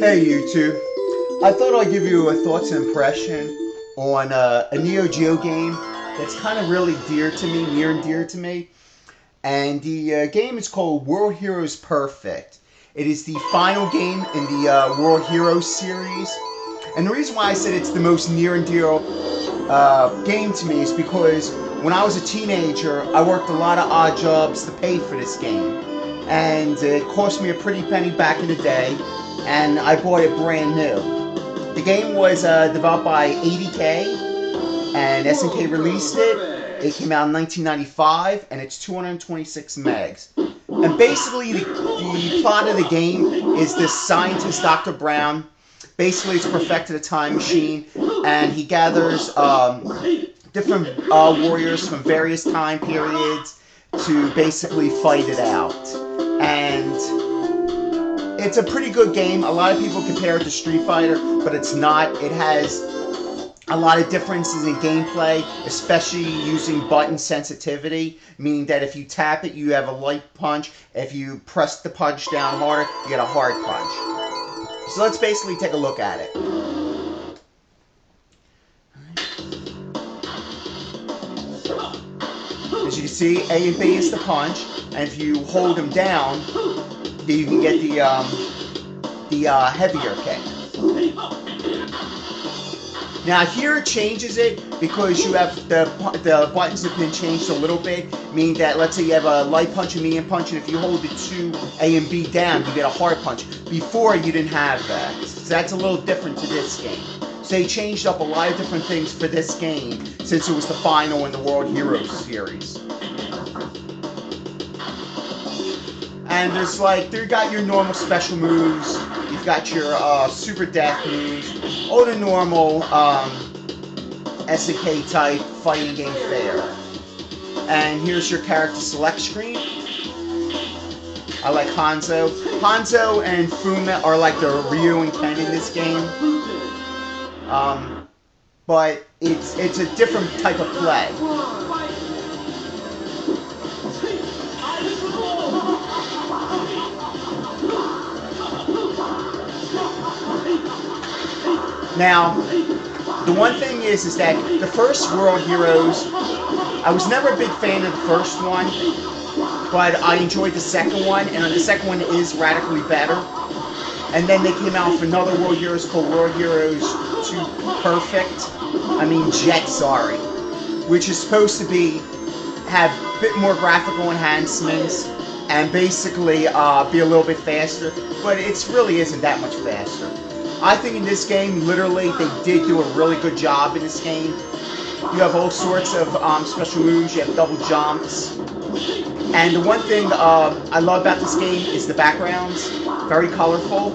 Hey YouTube, I thought I'd give you a thoughts and impression on a Neo Geo game that's kind of really dear to me, near and dear to me. And the game is called World Heroes Perfect. It is the final game in the World Heroes series. And the reason why I said it's the most near and dear game to me is because when I was a teenager, I worked a lot of odd jobs to pay for this game. And it cost me a pretty penny back in the day, and I bought it brand new. The game was developed by 80K, and SNK released it. It came out in 1995, and it's 226 megs. And basically, the plot of the game is this scientist, Dr. Brown. Basically, it's perfected a time machine, and he gathers different warriors from various time periods to basically fight it out. And it's a pretty good game. A lot of people compare it to Street Fighter, but it's not. It has a lot of differences in gameplay, especially using button sensitivity, meaning that if you tap it, you have a light punch. If you press the punch down harder, you get a hard punch. So let's basically take a look at it. As you can see, A and B is the punch, and if you hold them down, you can get the heavier kick. Now here it changes it because you have the buttons have been changed a little bit, meaning that let's say you have a light punch and medium punch, and if you hold the two A and B down, you get a hard punch. Before you didn't have that, so that's a little different to this game. So they changed up a lot of different things for this game since it was the final in the World Heroes series. And there's you got your normal special moves, you've got your super death moves, all the normal SNK type fighting game fare. And here's your character select screen. I like Hanzo. Hanzo and Fuma are like the Ryu and Ken in this game. But it's a different type of play. Now, the one thing is that the first World Heroes, I was never a big fan of the first one, but I enjoyed the second one, and the second one is radically better. And then they came out with another World Heroes called World Heroes 2 Jet, sorry, which is supposed to have a bit more graphical enhancements and basically be a little bit faster, but it really isn't that much faster. I think in this game, literally, they did do a really good job in this game. You have all sorts of special moves, you have double jumps. And the one thing I love about this game is the backgrounds, very colorful.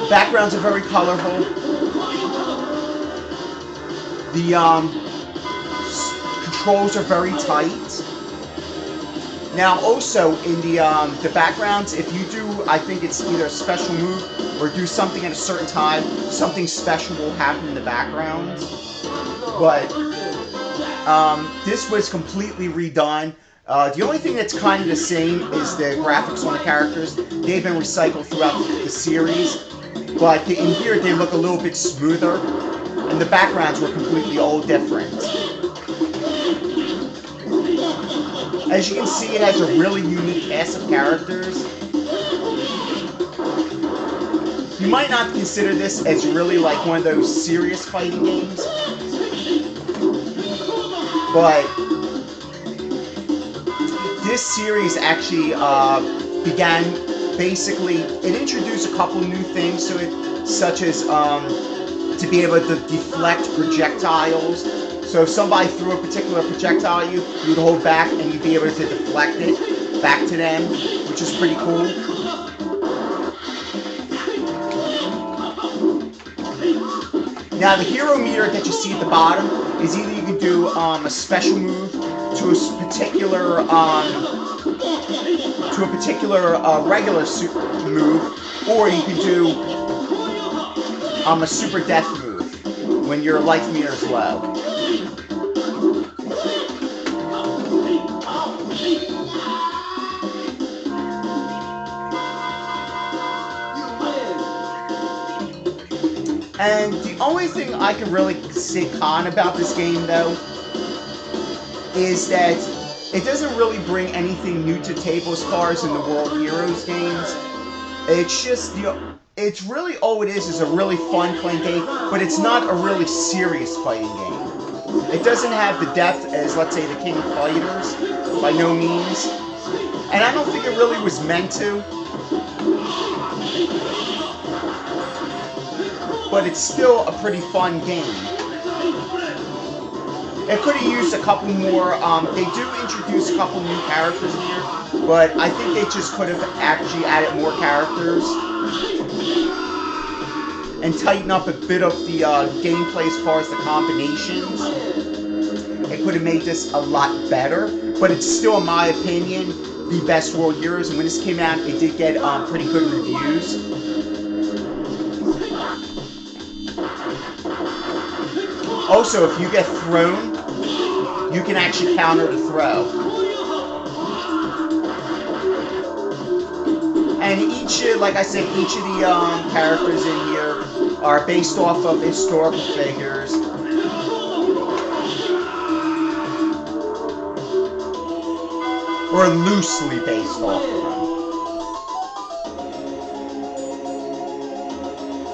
Backgrounds are very colorful. The controls are very tight. Now also in the backgrounds, if you do, I think it's either a special move or do something at a certain time, something special will happen in the background. But this was completely redone. The only thing that's kind of the same is the graphics on the characters. They've been recycled throughout the series. But in here, they look a little bit smoother, and the backgrounds were completely all different. As you can see, it has a really unique cast of characters. You might not consider this as really like one of those serious fighting games, but this series actually began. Basically, it introduced a couple new things to it, such as to be able to deflect projectiles. So if somebody threw a particular projectile at you, you would hold back and you'd be able to deflect it back to them, which is pretty cool. Now the hero meter that you see at the bottom is either you can do a special move to a particular to a particular regular move, or you can do a super death move when your life meter is low. And the only thing I can really say con about this game, though, is that it doesn't really bring anything new to the table as far as in the World Heroes games. It's just, it's really all it is a really fun playing game, but it's not a really serious fighting game. It doesn't have the depth as, let's say, the King of Fighters, by no means. And I don't think it really was meant to. But it's still a pretty fun game. It could have used a couple more, they do introduce a couple new characters in here, but I think they just could have actually added more characters and tighten up a bit of the gameplay as far as the combinations. It could have made this a lot better, but it's still, in my opinion, the best World Heroes, and when this came out, it did get pretty good reviews. Also, if you get thrown, you can actually counter the throw. And each, like I said, each of the characters in here are based off of historical figures. Or loosely based off of them.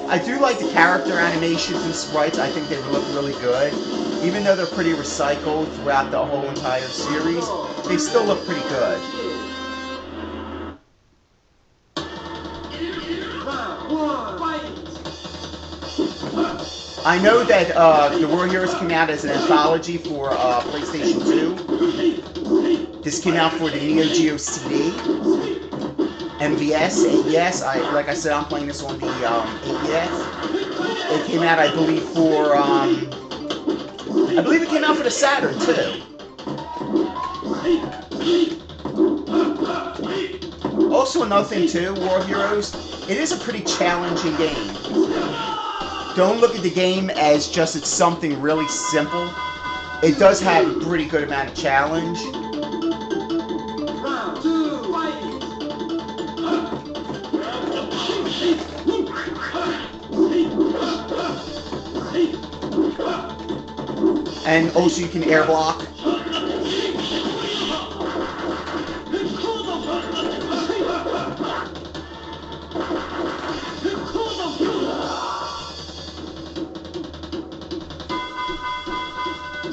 I do like the character animations and sprites. I think they look really good. Even though they're pretty recycled throughout the whole entire series, they still look pretty good. I know that the World Heroes came out as an anthology for PlayStation 2. This came out for the Neo Geo CD. MVS, AES. Like I said, I'm playing this on the AES. It came out, I believe, for I believe it came out for the Saturn too. Also, another thing too, World Heroes, it is a pretty challenging game. Don't look at the game as just it's something really simple. It does have a pretty good amount of challenge. And also you can air block.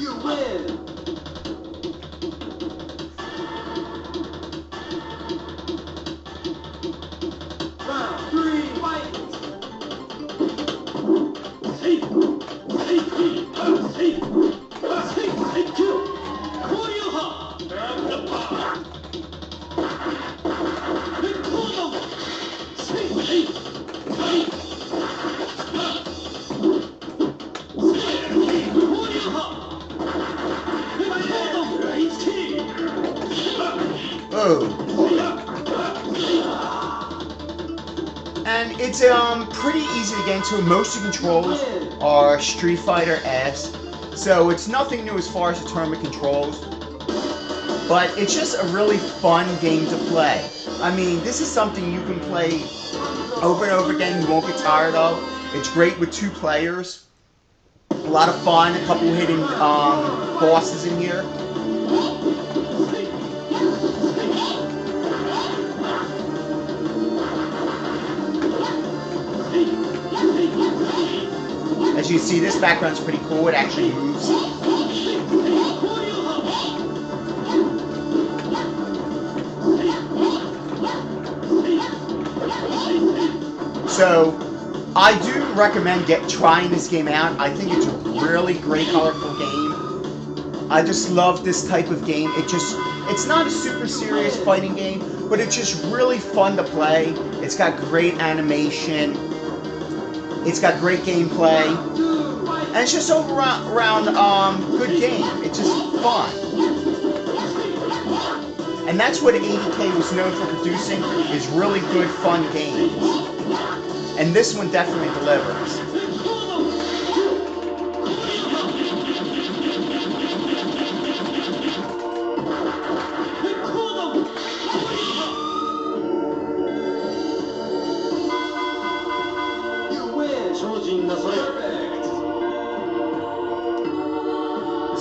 You win. Round 3, fight. And it's pretty easy to get into. Most of the controls are Street Fighter-esque, so it's nothing new as far as the tournament controls. But it's just a really fun game to play. I mean, this is something you can play over and over again. You won't get tired of. It's great with 2 players. A lot of fun. A couple hidden bosses in here. As you see, this background's pretty cool. It actually moves. So, I do recommend trying this game out. I think it's a really great, colorful game. I just love this type of game. It's not a super serious fighting game, but it's just really fun to play. It's got great animation. It's got great gameplay. And it's just around good game. It's just fun. And that's what 80K was known for producing, is really good, fun games. And this one definitely delivers.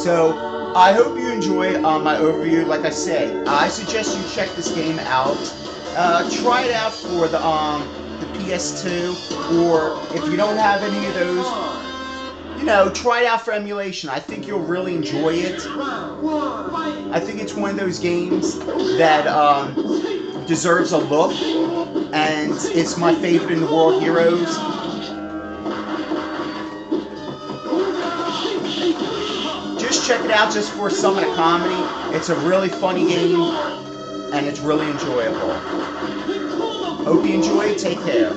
So I hope you enjoyed my overview. Like I said, I suggest you check this game out. Try it out for the PS2, or if you don't have any of those, try it out for emulation. I think you'll really enjoy it. I think it's one of those games that deserves a look, and it's my favorite in the World Heroes. Just check it out just for some of the comedy. It's a really funny game, and it's really enjoyable. Hope you enjoy it. Take care.